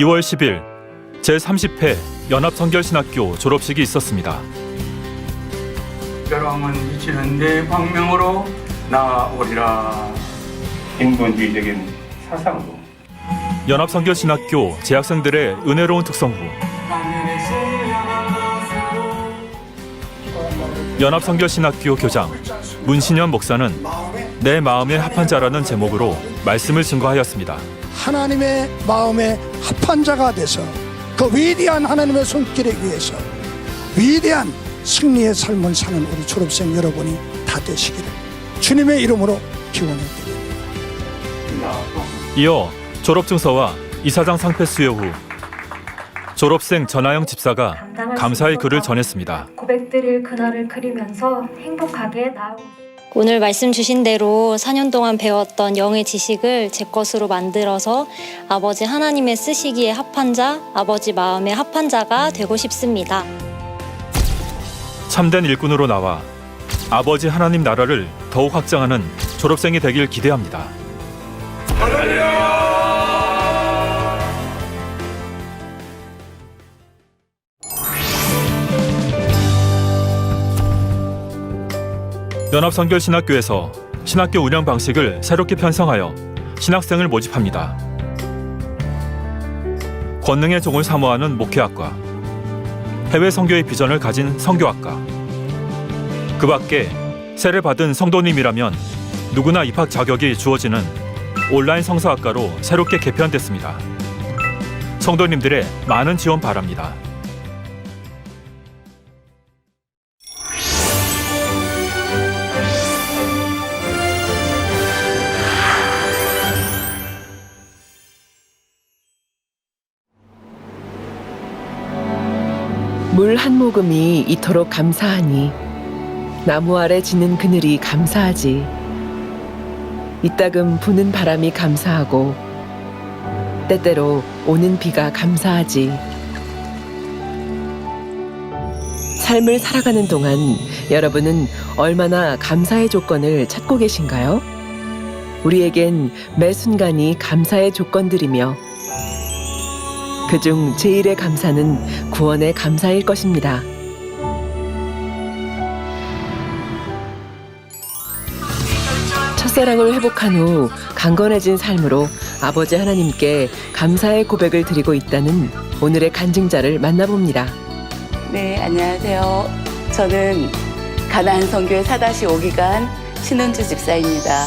2월 10일 제30회 연합성결신학교 졸업식이 있었습니다. 벼랑은 비치는 내 광명으로 나아오리라. 인본주의적인 사상으로 연합성결신학교 재학생들의 은혜로운 특성부, 연합성결신학교 교장 문신현 목사는 내 마음에 합한 자라는 제목으로 말씀을 증거하였습니다. 하나님의 마음에 합한 자가 돼서 그 위대한 하나님의 손길에 의해서 위대한 승리의 삶을 사는 우리 졸업생 여러분이 다 되시기를 주님의 이름으로 기원해 드립니다. 이어 졸업증서와 이사장 상패 수여 후 졸업생 전하영 집사가 감사의 글을 전했습니다. 고백드릴 그날을 그리면서 행복하게 나아오고 오늘 말씀 주신 대로 4년 동안 배웠던 영의 지식을 제 것으로 만들어서 아버지 하나님의 쓰시기에 합한 자, 아버지 마음에 합한 자가 되고 싶습니다. 참된 일꾼으로 나와 아버지 하나님 나라를 더욱 확장하는 졸업생이 되길 기대합니다. 연합성결신학교에서 신학교 운영 방식을 새롭게 편성하여 신학생을 모집합니다. 권능의 종을 사모하는 목회학과, 해외 선교의 비전을 가진 선교학과, 그 밖에 세례 받은 성도님이라면 누구나 입학 자격이 주어지는 온라인 성서학과로 새롭게 개편됐습니다. 성도님들의 많은 지원 바랍니다. 물 한 모금이 이토록 감사하니 나무 아래 지는 그늘이 감사하지. 이따금 부는 바람이 감사하고 때때로 오는 비가 감사하지. 삶을 살아가는 동안 여러분은 얼마나 감사의 조건을 찾고 계신가요? 우리에겐 매 순간이 감사의 조건들이며 그중 제일의 감사는 구원의 감사일 것입니다. 첫사랑을 회복한 후 강건해진 삶으로 아버지 하나님께 감사의 고백을 드리고 있다는 오늘의 간증자를 만나봅니다. 네, 안녕하세요. 저는 가나안 선교회 4-5기간 신은주 집사입니다.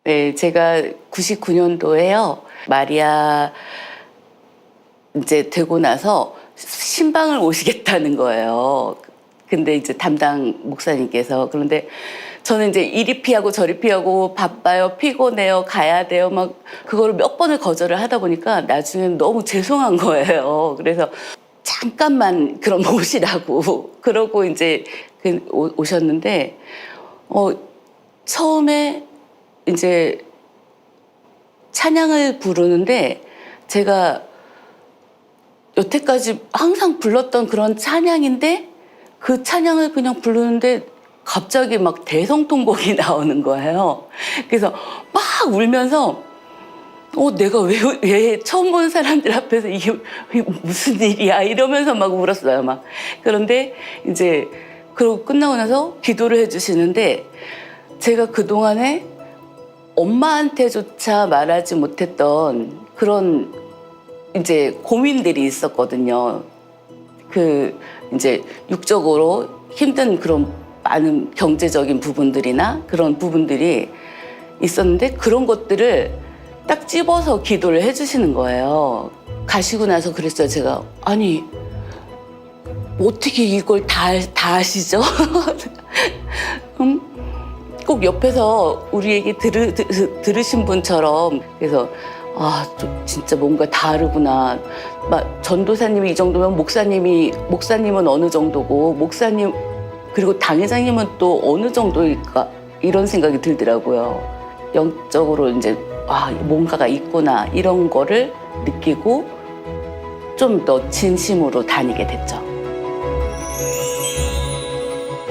네, 제가 99년도에요. 마리아 이제 되고 나서 신방을 오시겠다는 거예요. 근데 이제 담당 목사님께서 그런데 저는 이제 이리 피하고 저리 피하고 바빠요, 피곤해요, 가야 돼요, 막 그거를 몇 번을 거절을 하다 보니까 나중엔 너무 죄송한 거예요. 그래서 잠깐만 그럼 오시라고 그러고 이제 오셨는데 처음에 이제 찬양을 부르는데 제가 여태까지 항상 불렀던 그런 찬양인데 그 찬양을 그냥 부르는데 갑자기 막 대성통곡이 나오는 거예요. 그래서 막 울면서 내가 왜 처음 본 사람들 앞에서 이게 무슨 일이야 이러면서 막 울었어요. 막 그런데 이제 그러고 끝나고 나서 기도를 해주시는데 제가 그 동안에 엄마한테조차 말하지 못했던 그런 이제 고민들이 있었거든요. 이제 육적으로 힘든 그런 많은 경제적인 부분들이나 그런 부분들이 있었는데 그런 것들을 딱 집어서 기도를 해주시는 거예요. 가시고 나서 그랬어요. 제가 아니 어떻게 이걸 다 아시죠? 꼭 옆에서 우리 얘기 들으신 분처럼 그래서 진짜 뭔가 다르구나. 막 전도사님이 이 정도면 목사님은 어느 정도고 목사님 그리고 당회장님은 또 어느 정도일까 이런 생각이 들더라고요. 영적으로 이제 뭔가가 있구나 이런 거를 느끼고 좀 더 진심으로 다니게 됐죠.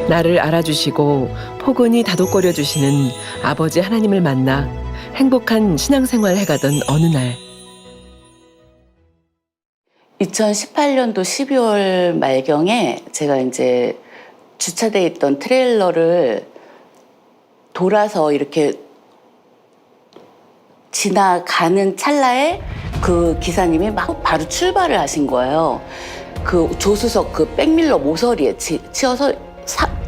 나를 알아주시고 포근히 다독거려 주시는 아버지 하나님을 만나 행복한 신앙생활 해가던 어느 날 2018년도 12월 말경에 제가 이제 주차돼 있던 트레일러를 돌아서 이렇게 지나가는 찰나에 그 기사님이 막 바로 출발을 하신 거예요. 그 조수석 그 백밀러 모서리에 치여서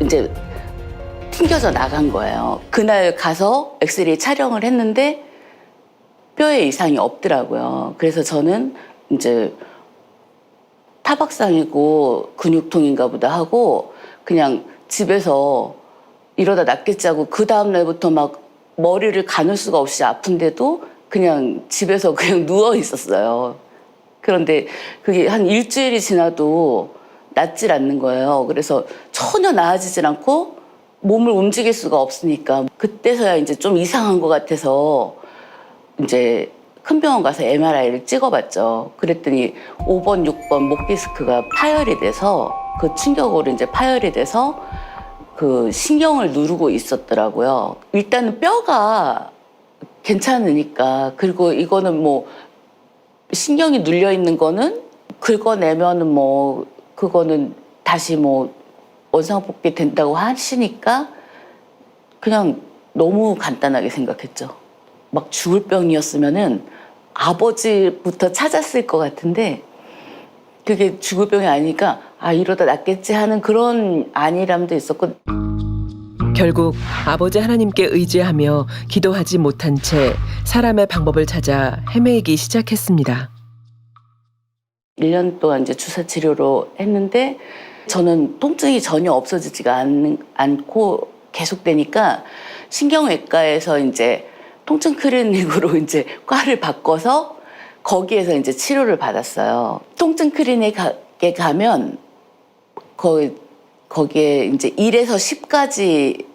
이제 튕겨져 나간 거예요. 그날 가서 엑스레이 촬영을 했는데 뼈에 이상이 없더라고요. 그래서 저는 이제 타박상이고 근육통인가 보다 하고 그냥 집에서 이러다 낫겠지 하고 그 다음날부터 막 머리를 가눌 수가 없이 아픈데도 그냥 집에서 그냥 누워 있었어요. 그런데 그게 한 일주일이 지나도 낫질 않는 거예요. 그래서 전혀 나아지질 않고 몸을 움직일 수가 없으니까 그때서야 이제 좀 이상한 것 같아서 이제 큰 병원 가서 MRI를 찍어봤죠. 그랬더니 5번, 6번 목 디스크가 파열이 돼서 그 충격으로 이제 파열이 돼서 그 신경을 누르고 있었더라고요. 일단은 뼈가 괜찮으니까 그리고 이거는 뭐 신경이 눌려 있는 거는 긁어내면은 뭐 그거는 다시 뭐 원상복귀 된다고 하시니까 그냥 너무 간단하게 생각했죠. 막 죽을 병이었으면은 아버지부터 찾았을 것 같은데 그게 죽을 병이 아니니까 아 이러다 낫겠지 하는 그런 안일함도 있었고 결국 아버지 하나님께 의지하며 기도하지 못한 채 사람의 방법을 찾아 헤매이기 시작했습니다. 1년 동안 이제 주사 치료로 했는데 저는 통증이 전혀 없어지지가 않고 계속되니까 신경외과에서 이제 통증 클리닉으로 이제 과를 바꿔서 거기에서 이제 치료를 받았어요. 통증 클리닉에 가면 거기에 이제 1에서 10까지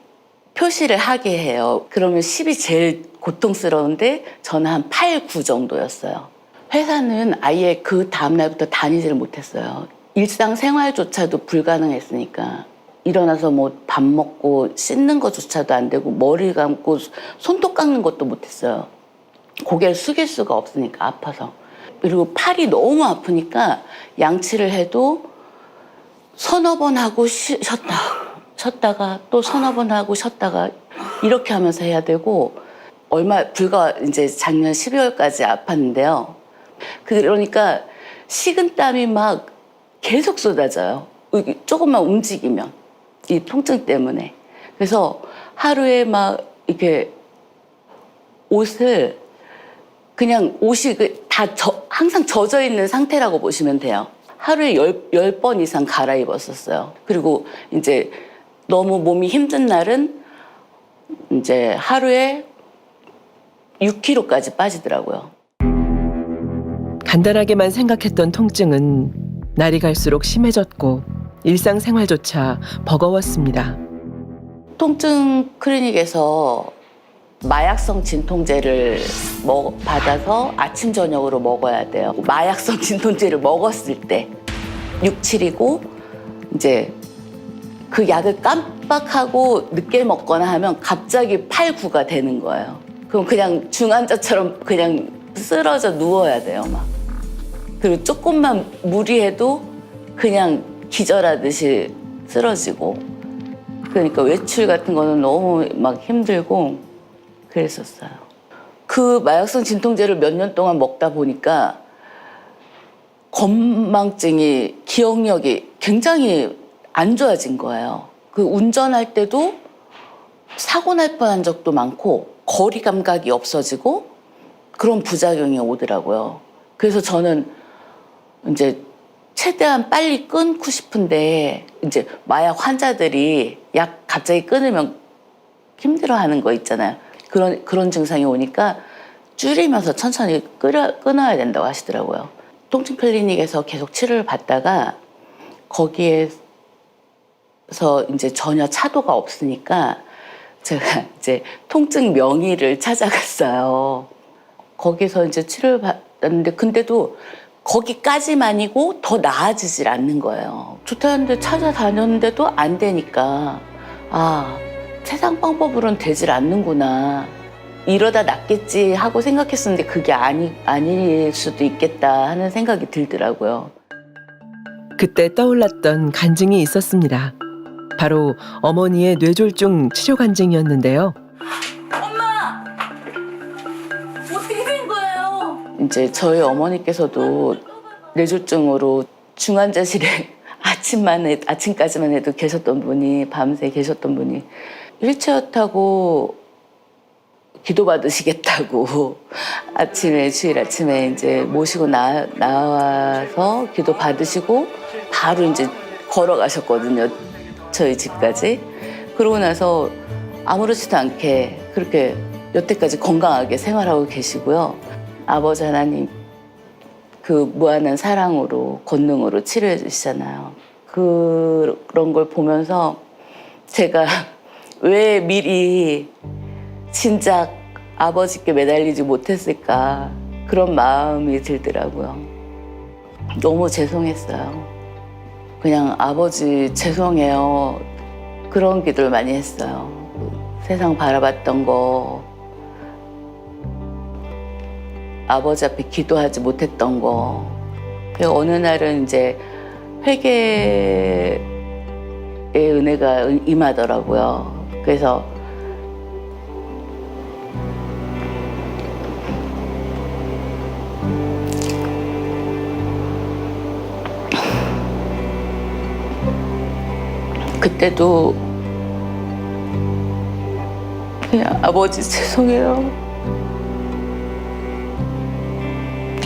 표시를 하게 해요. 그러면 10이 제일 고통스러운데 저는 한 8, 9 정도였어요. 회사는 아예 그 다음날부터 다니지를 못했어요. 일상생활조차도 불가능했으니까. 일어나서 뭐 밥 먹고 씻는 것조차도 안 되고 머리 감고 손톱 깎는 것도 못했어요. 고개를 숙일 수가 없으니까 아파서. 그리고 팔이 너무 아프니까 양치를 해도 서너 번 하고 쉬었다가 또 서너 번 하고 쉬었다가 이렇게 하면서 해야 되고 불과 이제 작년 12월까지 아팠는데요. 그러니까 식은땀이 막 계속 쏟아져요. 조금만 움직이면 이 통증 때문에. 그래서 하루에 막 이렇게 옷을 그냥 옷이 항상 젖어 있는 상태라고 보시면 돼요. 하루에 10번 이상 갈아입었었어요. 그리고 이제 너무 몸이 힘든 날은 이제 하루에 6kg까지 빠지더라고요. 간단하게만 생각했던 통증은 날이 갈수록 심해졌고 일상생활조차 버거웠습니다. 통증 클리닉에서 마약성 진통제를 받아서 아침 저녁으로 먹어야 돼요. 마약성 진통제를 먹었을 때 6, 7이고 이제 그 약을 깜빡하고 늦게 먹거나 하면 갑자기 8, 9가 되는 거예요. 그럼 그냥 중환자처럼 그냥 쓰러져 누워야 돼요, 막. 그리고 조금만 무리해도 그냥 기절하듯이 쓰러지고. 그러니까 외출 같은 거는 너무 막 힘들고 그랬었어요. 그 마약성 진통제를 몇 년 동안 먹다 보니까 건망증이, 기억력이 굉장히 안 좋아진 거예요. 그 운전할 때도 사고 날 뻔한 적도 많고 거리 감각이 없어지고 그런 부작용이 오더라고요. 그래서 저는 이제 최대한 빨리 끊고 싶은데 이제 마약 환자들이 약 갑자기 끊으면 힘들어하는 거 있잖아요. 그런 증상이 오니까 줄이면서 천천히 끊어야 된다고 하시더라고요. 통증 클리닉에서 계속 치료를 받다가 거기에서 이제 전혀 차도가 없으니까 제가 이제 통증 명의를 찾아갔어요. 거기서 이제 치료를 받았는데 근데도 거기까지만이고 더 나아지질 않는 거예요. 좋다는데 찾아다녔는데도 안 되니까 아, 세상 방법으로는 되질 않는구나. 이러다 낫겠지 하고 생각했었는데 그게 아닐 수도 있겠다 하는 생각이 들더라고요. 그때 떠올랐던 간증이 있었습니다. 바로 어머니의 뇌졸중 치료 간증이었는데요. 엄마! 어떻게 된 거예요? 이제 저희 어머니께서도 뇌졸중으로 중환자실에 아침까지만 해도 계셨던 분이, 밤새 계셨던 분이 휠체어 타고 기도받으시겠다고 주일 아침에 이제 모시고 나와서 기도받으시고 바로 이제 걸어가셨거든요. 저희 집까지. 그러고 나서 아무렇지도 않게 그렇게 여태까지 건강하게 생활하고 계시고요. 아버지 하나님 그 무한한 사랑으로, 권능으로 치료해 주시잖아요. 그런 걸 보면서 제가 왜 미리 진작 아버지께 매달리지 못했을까 그런 마음이 들더라고요. 너무 죄송했어요. 그냥 아버지 죄송해요. 그런 기도를 많이 했어요. 세상 바라봤던 거, 아버지 앞에 기도하지 못했던 거. 어느 날은 이제 회개의 은혜가 임하더라고요. 그래서 그때도 그냥 아버지 죄송해요.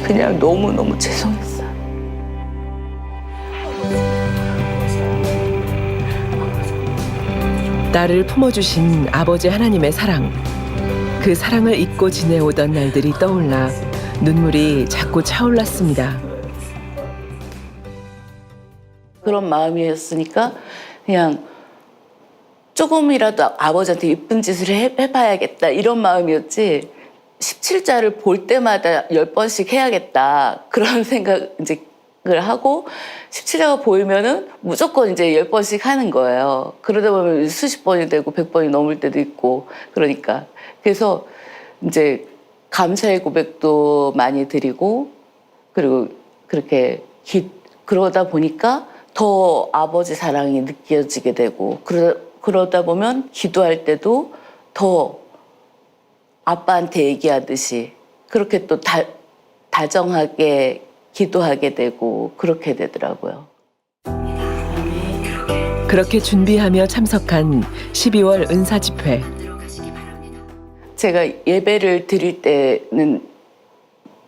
그냥 너무너무 죄송했어요. 딸을 품어주신 아버지 하나님의 사랑. 그 사랑을 잊고 지내오던 날들이 떠올라 눈물이 자꾸 차올랐습니다. 그런 마음이었으니까 그냥 조금이라도 아버지한테 예쁜 짓을 해봐야겠다 이런 마음이었지 17자를 볼 때마다 10번씩 해야겠다 그런 생각을 하고 17자가 보이면은 무조건 이제 10번씩 하는 거예요. 그러다 보면 수십 번이 되고 100번이 넘을 때도 있고 그러니까 그래서 이제 감사의 고백도 많이 드리고 그리고 그렇게 그러다 보니까 더 아버지 사랑이 느껴지게 되고 그러다 보면 기도할 때도 더 아빠한테 얘기하듯이 그렇게 또 다정하게 기도하게 되고 그렇게 되더라고요. 그렇게 준비하며 참석한 12월 은사 집회. 제가 예배를 드릴 때는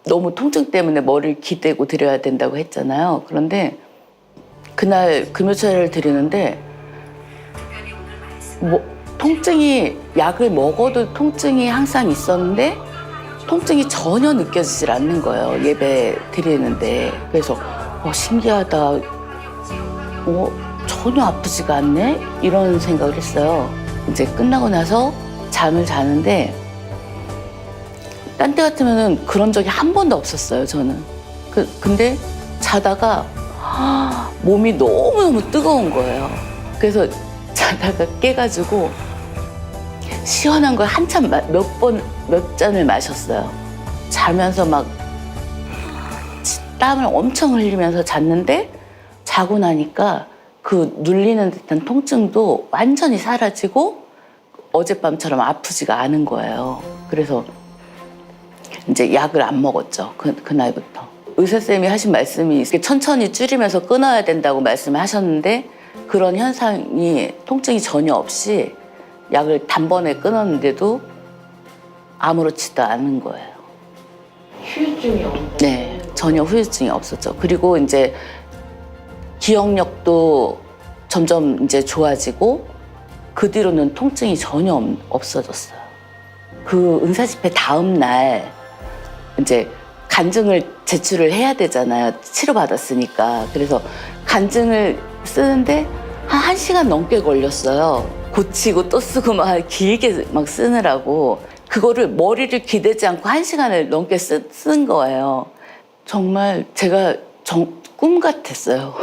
너무 통증 때문에 머리를 기대고 드려야 된다고 했잖아요. 그런데 그날 금요철을 드리는데 통증이 약을 먹어도 통증이 항상 있었는데 통증이 전혀 느껴지질 않는 거예요. 예배 드리는데. 그래서 신기하다. 전혀 아프지가 않네? 이런 생각을 했어요. 이제 끝나고 나서 잠을 자는데 딴 때 같으면 그런 적이 한 번도 없었어요. 저는. 근데 자다가 몸이 너무너무 뜨거운 거예요. 그래서 자다가 깨가지고 시원한 걸 한참 몇 잔을 마셨어요. 자면서 막 땀을 엄청 흘리면서 잤는데 자고 나니까 그 눌리는 듯한 통증도 완전히 사라지고 어젯밤처럼 아프지가 않은 거예요. 그래서 이제 약을 안 먹었죠. 그날부터. 의사쌤이 하신 말씀이 천천히 줄이면서 끊어야 된다고 말씀을 하셨는데 그런 현상이 통증이 전혀 없이 약을 단번에 끊었는데도 아무렇지도 않은 거예요. 후유증이 없나요? 네, 전혀 후유증이 없었죠. 그리고 이제 기억력도 점점 이제 좋아지고 그 뒤로는 통증이 전혀 없어졌어요. 그 은사 집회 다음 날 이제 간증을 제출을 해야 되잖아요. 치료받았으니까. 그래서 간증을 쓰는데 한 1시간 넘게 걸렸어요. 고치고 또 쓰고 막 길게 막 쓰느라고. 그거를 머리를 기대지 않고 1시간을 넘게 쓴 거예요. 정말 제가 꿈 같았어요.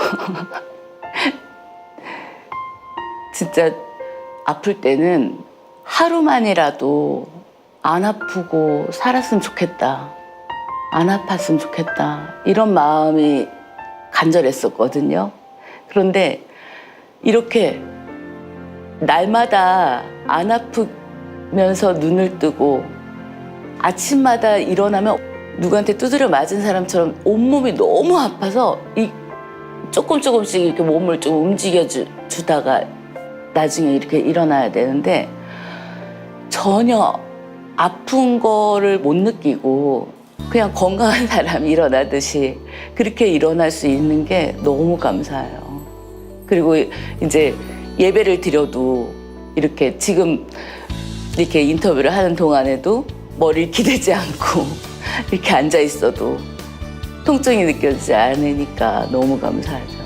진짜 아플 때는 하루만이라도 안 아프고 살았으면 좋겠다. 안 아팠으면 좋겠다. 이런 마음이 간절했었거든요. 그런데 이렇게 날마다 안 아프면서 눈을 뜨고 아침마다 일어나면 누구한테 두드려 맞은 사람처럼 온몸이 너무 아파서 조금씩 이렇게 몸을 좀 움직여 주다가 나중에 이렇게 일어나야 되는데 전혀 아픈 거를 못 느끼고 그냥 건강한 사람이 일어나듯이 그렇게 일어날 수 있는 게 너무 감사해요. 그리고 이제 예배를 드려도 이렇게 지금 이렇게 인터뷰를 하는 동안에도 머리를 기대지 않고 이렇게 앉아 있어도 통증이 느껴지지 않으니까 너무 감사하죠.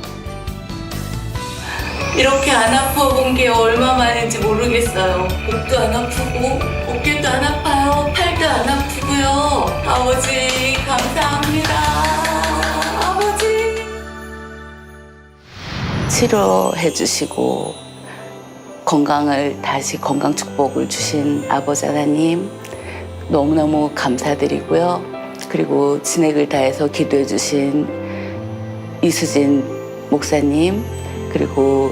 이렇게 안 아파본 게 얼마만인지 모르겠어요. 목도 안 아프고 어깨도 안 아파요. 팔도 안 아프고요. 아버지 감사합니다. 아버지. 치료해 주시고 건강을 다시 건강 축복을 주신 아버지 하나님 너무너무 감사드리고요. 그리고 진액을 다해서 기도해 주신 이수진 목사님 그리고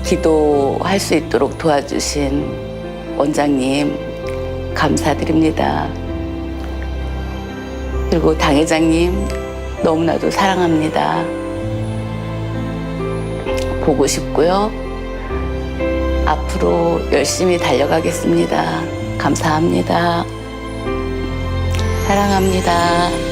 기도할 수 있도록 도와주신 원장님 감사드립니다. 그리고 당회장님 너무나도 사랑합니다. 보고 싶고요. 앞으로 열심히 달려가겠습니다. 감사합니다. 사랑합니다.